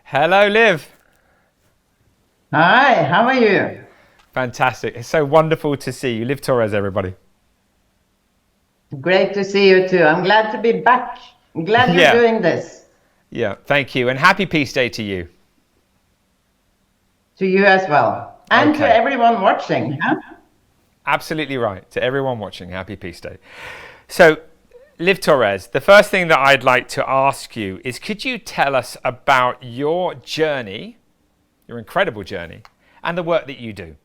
Hello, Liv. Hi, how are you? Fantastic. It's so wonderful to see you. Liv Tørres, everybody. Great to see you too. I'm glad to be back. I'm glad you're Yeah, doing this. yeah. Thank you. And happy Peace Day to you. To you as well. And to Okay. everyone watching. Huh? Absolutely right. To everyone watching, happy Peace Day. So, Liv Tørres, the first thing that I'd like to ask you is could you tell us about your journey, your incredible journey, and the work that you do?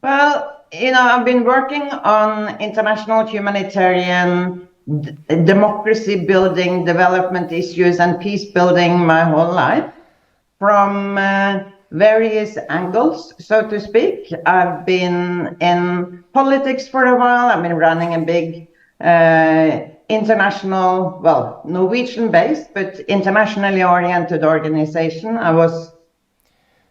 Well, I've been working on international humanitarian democracy building, development issues, and peace building my whole life from various angles, so to speak. I've been in politics for a while. I've been running a big international, well, Norwegian-based, but internationally oriented organization. I was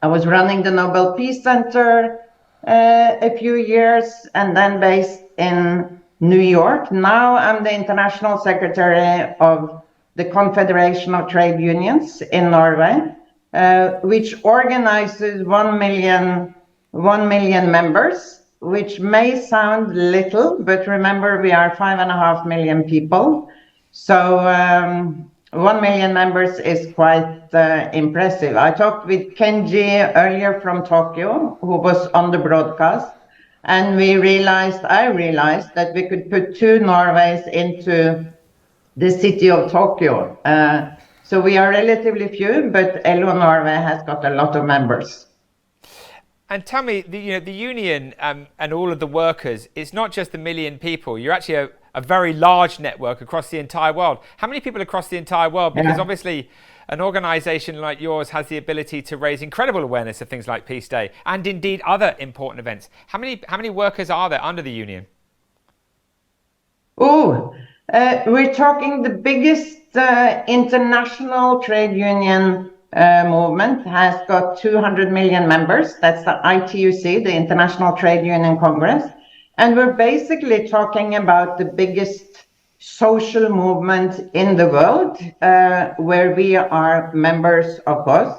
running the Nobel Peace Center a few years, and then based in New York. Now I'm the international secretary of the Confederation of Trade Unions in Norway, which organizes 1 million members, which may sound little, but remember we are 5.5 million people. So 1 million members is quite impressive. I talked with Kenji earlier from Tokyo, who was on the broadcast, and I realized that we could put two Norways into the city of Tokyo. So we are relatively few, but LO Norway has got a lot of members. And tell me, the union and all of the workers, it's not just a million people. You're actually a very large network across the entire world. How many people across the entire world? Because Yeah. obviously an organization like yours has the ability to raise incredible awareness of things like Peace Day and indeed other important events. How many workers are there under the union? Oh, we're talking the biggest international trade union movement has got 200 million members. That's the ITUC, the International Trade Union Congress. And we're basically talking about the biggest social movement in the world, where we are members, of course.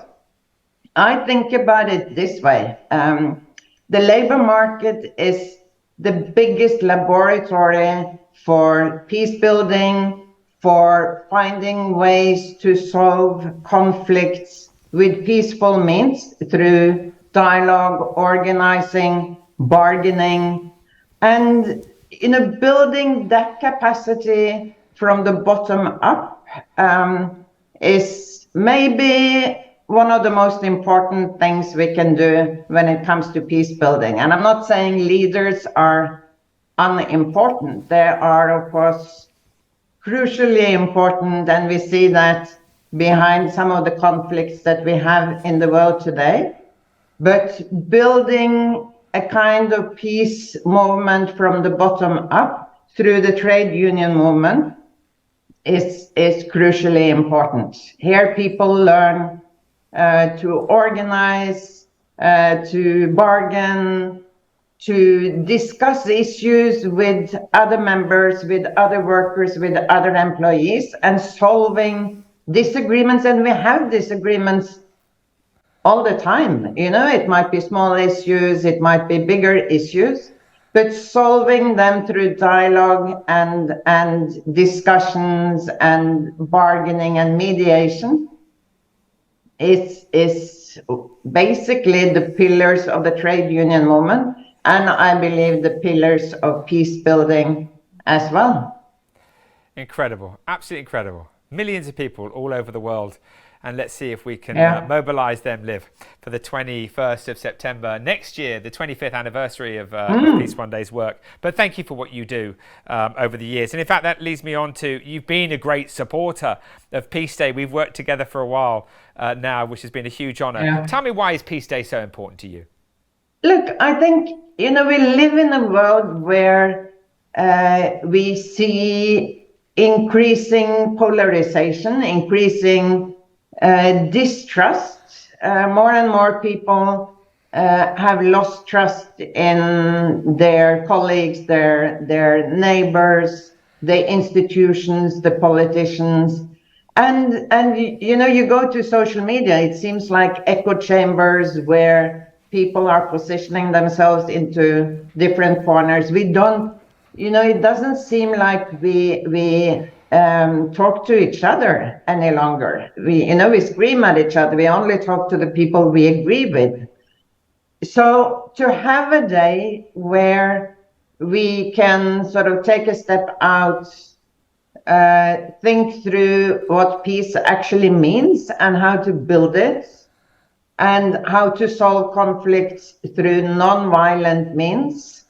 I think about it this way. The labor market is the biggest laboratory for peace building, for finding ways to solve conflicts with peaceful means through dialogue, organizing, bargaining, and building that capacity from the bottom up is maybe one of the most important things we can do when it comes to peace building. And I'm not saying leaders are unimportant. They are, of course, crucially important, and we see that behind some of the conflicts that we have in the world today. But building a kind of peace movement from the bottom up through the trade union movement is crucially important. Here people learn to organize, to bargain, to discuss issues with other members, with other workers, with other employees, and solving disagreements. And we have disagreements all the time. It might be small issues, it might be bigger issues, but solving them through dialogue and discussions and bargaining and mediation is basically the pillars of the trade union movement, and I believe the pillars of peace building as well. Incredible, absolutely incredible. Millions of people all over the world. And let's see if we can Yeah. mobilize them, Liv, for the 21st of September next year, the 25th anniversary of Peace One Day's work. But thank you for what you do over the years. And in fact, that leads me on to you've been a great supporter of Peace Day. We've worked together for a while now, which has been a huge honor. Yeah. Tell me, why is Peace Day so important to you? Look, I think, we live in a world where we see increasing polarization, increasing distrust. More and more people have lost trust in their colleagues, their neighbors, the institutions, the politicians. And you go to social media, it seems like echo chambers where people are positioning themselves into different corners. We don't, it doesn't seem like we talk to each other any longer. We scream at each other. We only talk to the people we agree with. So to have a day where we can sort of take a step out, think through what peace actually means and how to build it, and how to solve conflicts through non-violent means,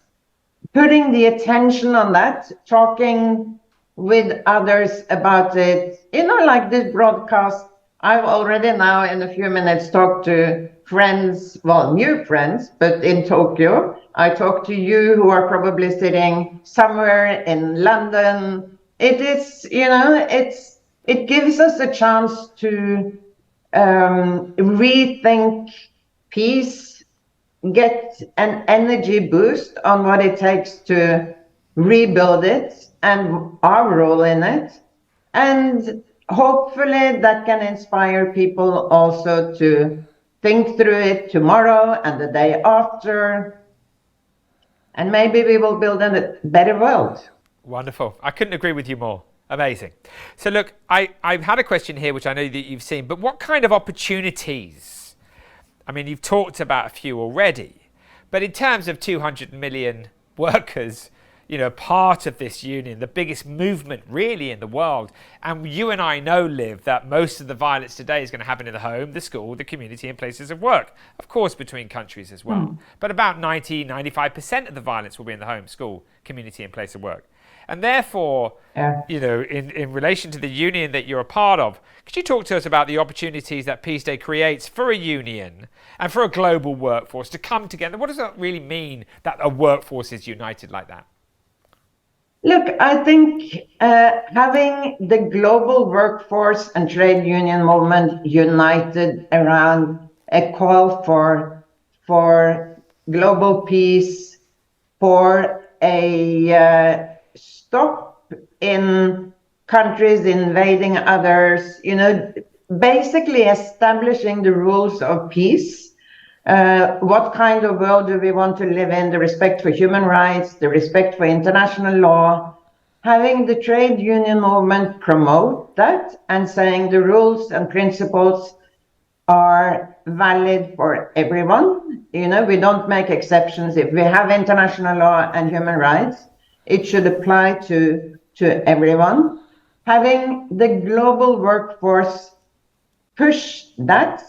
putting the attention on that, talking with others about it, like this broadcast. I've already now in a few minutes talked to friends, well, new friends, but in Tokyo. I talked to you who are probably sitting somewhere in London. It is, it gives us a chance to rethink peace, get an energy boost on what it takes to rebuild it and our role in it. And hopefully that can inspire people also to think through it tomorrow and the day after. And maybe we will build a better world. Wonderful. I couldn't agree with you more. Amazing. So look, I've had a question here, which I know that you've seen, but what kind of opportunities? I mean, you've talked about a few already, but in terms of 200 million workers, part of this union, the biggest movement really in the world. And you and I know, Liv, that most of the violence today is going to happen in the home, the school, the community, and places of work. Of course, between countries as well. But about 95% of the violence will be in the home, school, community, and place of work. And therefore, in relation to the union that you're a part of, could you talk to us about the opportunities that Peace Day creates for a union and for a global workforce to come together? What does that really mean that a workforce is united like that? Look, I think having the global workforce and trade union movement united around a call for global peace, for a stop in countries invading others, basically establishing the rules of peace. What kind of world do we want to live in? The respect for human rights, the respect for international law. Having the trade union movement promote that and saying the rules and principles are valid for everyone. We don't make exceptions. If we have international law and human rights, it should apply to everyone. Having the global workforce push that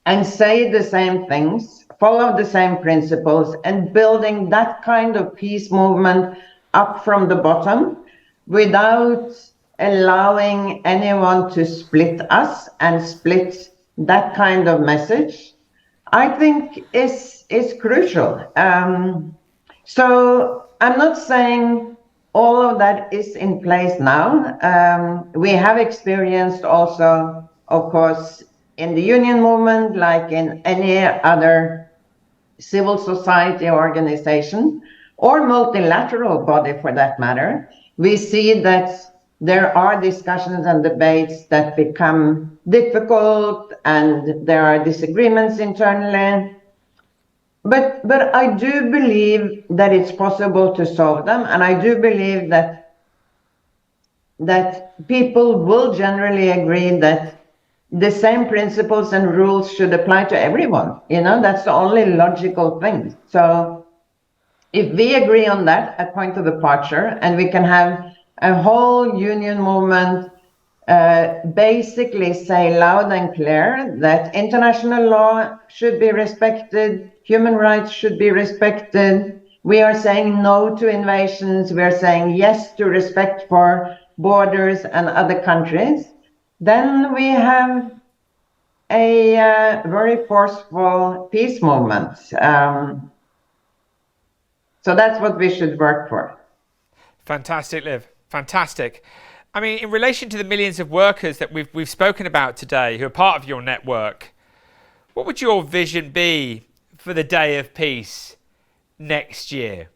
and say the same things, follow the same principles, and building that kind of peace movement up from the bottom without allowing anyone to split us and split that kind of message, I think is crucial. So I'm not saying all of that is in place now. We have experienced also, of course, in the union movement, like in any other civil society organization or multilateral body for that matter, we see that there are discussions and debates that become difficult and there are disagreements internally. But I do believe that it's possible to solve them, and I do believe that people will generally agree that the same principles and rules should apply to everyone. That's the only logical thing. So if we agree on that at point of departure, and we can have a whole union movement basically say loud and clear that international law should be respected, human rights should be respected, we are saying no to invasions, we are saying yes to respect for borders and other countries, then we have a very forceful peace movement. So that's what we should work for. Fantastic, Liv. Fantastic. I mean, in relation to the millions of workers that we've spoken about today who are part of your network, what would your vision be for the Day of Peace next year?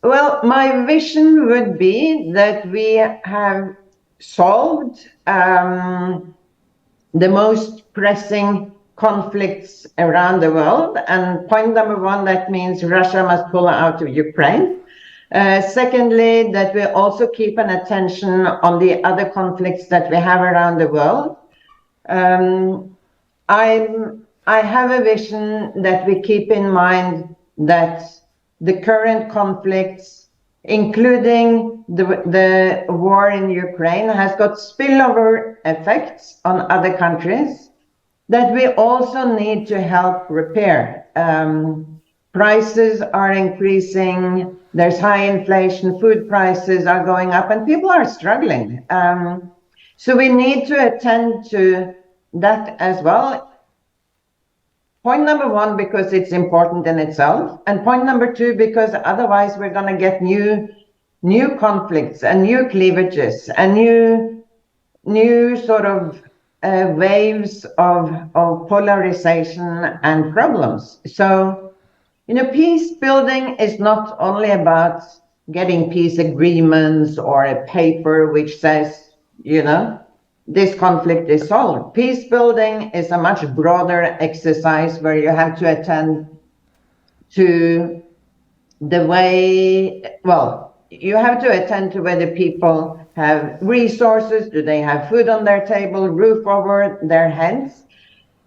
Well, my vision would be that we have solved the most pressing conflicts around the world. And point number one, that means Russia must pull out of Ukraine. Secondly, that we also keep an attention on the other conflicts that we have around the world. I have a vision that we keep in mind that the current conflicts, including the war in Ukraine, has got spillover effects on other countries that we also need to help repair. Prices are increasing, there's high inflation, food prices are going up, and people are struggling. So we need to attend to that as well. Point number one, because it's important in itself, and point number two, because otherwise we're going to get new conflicts and new cleavages and new sort of waves of polarization and problems. So, peace building is not only about getting peace agreements or a paper which says, this conflict is solved. Peace building is a much broader exercise where you have to attend to the way, you have to attend to whether people have resources, do they have food on their table, roof over their heads,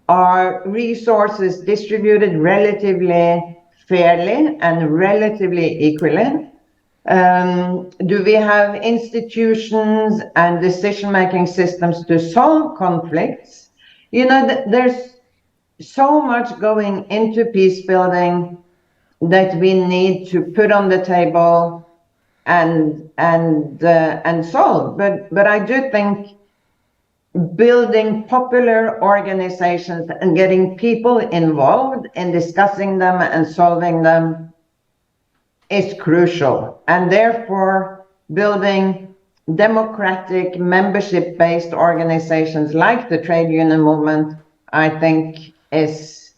are resources distributed relatively fairly and relatively equally. Do we have institutions and decision-making systems to solve conflicts? There's so much going into peace building that we need to put on the table and solve. But I do think building popular organizations and getting people involved in discussing them and solving them is crucial, and therefore building democratic membership-based organizations like the trade union movement, I think is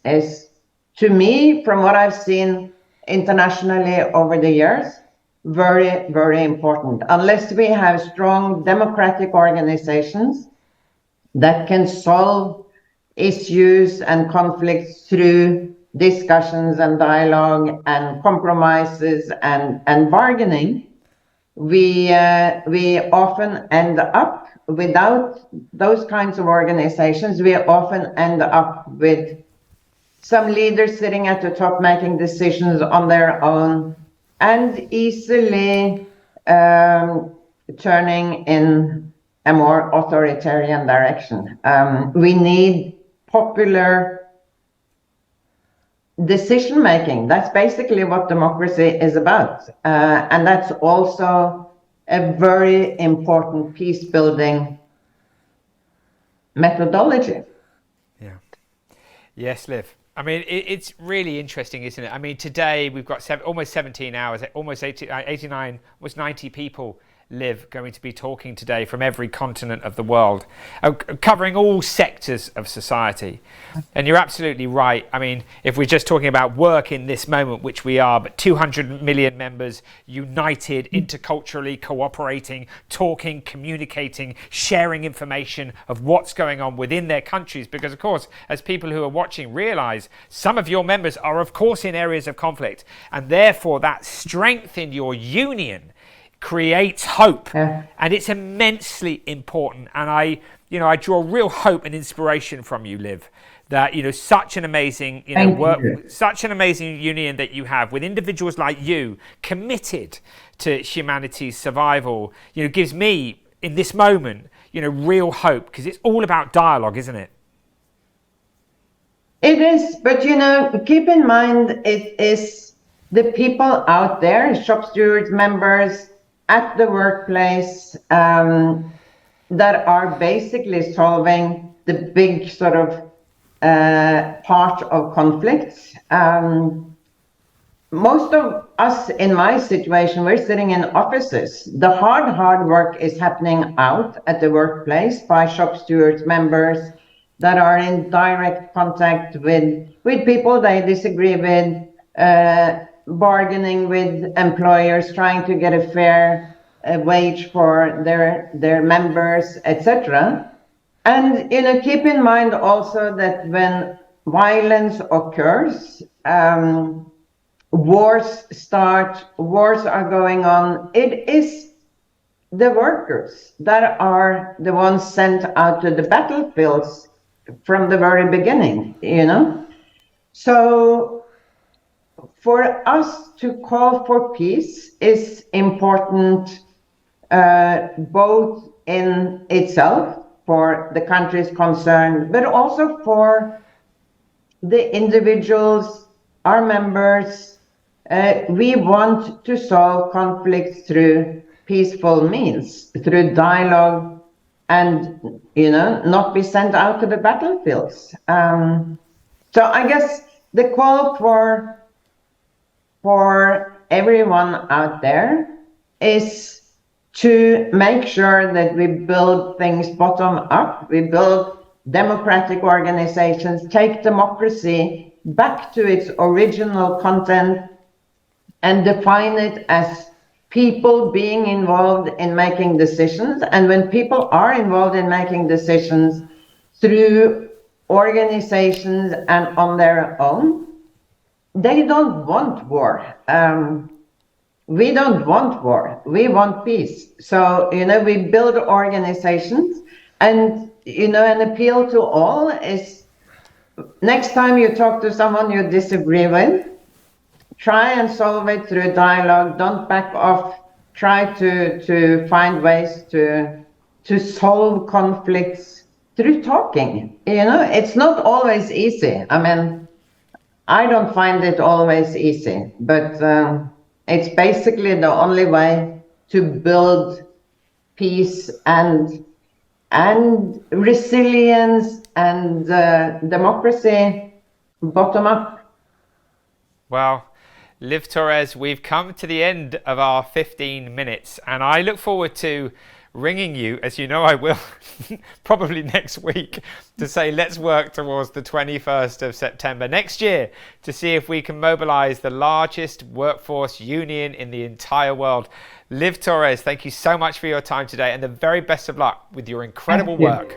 to me, from what I've seen internationally over the years, very, very important. Unless we have strong democratic organizations that can solve issues and conflicts through discussions and dialogue and compromises and bargaining, we often end up, without those kinds of organizations, we often end up with some leaders sitting at the top making decisions on their own and easily turning in a more authoritarian direction. We need popular decision making. That's basically what democracy is about. And that's also a very important peace building methodology. Yeah. Yes, Liv. I mean, it's really interesting, isn't it? I mean, today we've got almost 17 hours, almost 89, almost 90 people Liv going to be talking today from every continent of the world, covering all sectors of society. And you're absolutely right. I mean, if we're just talking about work in this moment, which we are, but 200 million members united, interculturally cooperating, talking, communicating, sharing information of what's going on within their countries. Because, of course, as people who are watching realize, some of your members are, of course, in areas of conflict. And therefore, that strength in your union creates hope, and it's immensely important. And I draw real hope and inspiration from you, Liv, that such an amazing work, such an amazing union that you have with individuals like you committed to humanity's survival. Gives me in this moment real hope, because it's all about dialogue, isn't it? It is, but keep in mind it is the people out there, shop stewards, members at the workplace, that are basically solving the big sort of part of conflicts. Most of us in my situation, we're sitting in offices. The hard work is happening out at the workplace by shop stewards, members that are in direct contact with people they disagree with, bargaining with employers, trying to get a fair a wage for their members, etc. And keep in mind also that when violence occurs, wars are going on. It is the workers that are the ones sent out to the battlefields from the very beginning, So for us to call for peace is important, both in itself for the countries concerned, but also for the individuals, our members. We want to solve conflicts through peaceful means, through dialogue, and not be sent out to the battlefields. So I guess the call for everyone out there is to make sure that we build things bottom up. We build democratic organizations, take democracy back to its original content, and define it as people being involved in making decisions. And when people are involved in making decisions through organizations and on their own, they don't want war. We don't want war. We want peace. So, we build organizations, and, an appeal to all is, next time you talk to someone you disagree with, try and solve it through dialogue. Don't back off. Try to find ways to solve conflicts through talking. It's not always easy. I mean, I don't find it always easy, but it's basically the only way to build peace and resilience and democracy bottom up. Well, Liv Tørres, we've come to the end of our 15 minutes, and I look forward to ringing you, as you know I will, probably next week, to say let's work towards the 21st of September next year to see if we can mobilize the largest workforce union in the entire world. Liv Tørres, thank you so much for your time today, and the very best of luck with your incredible work.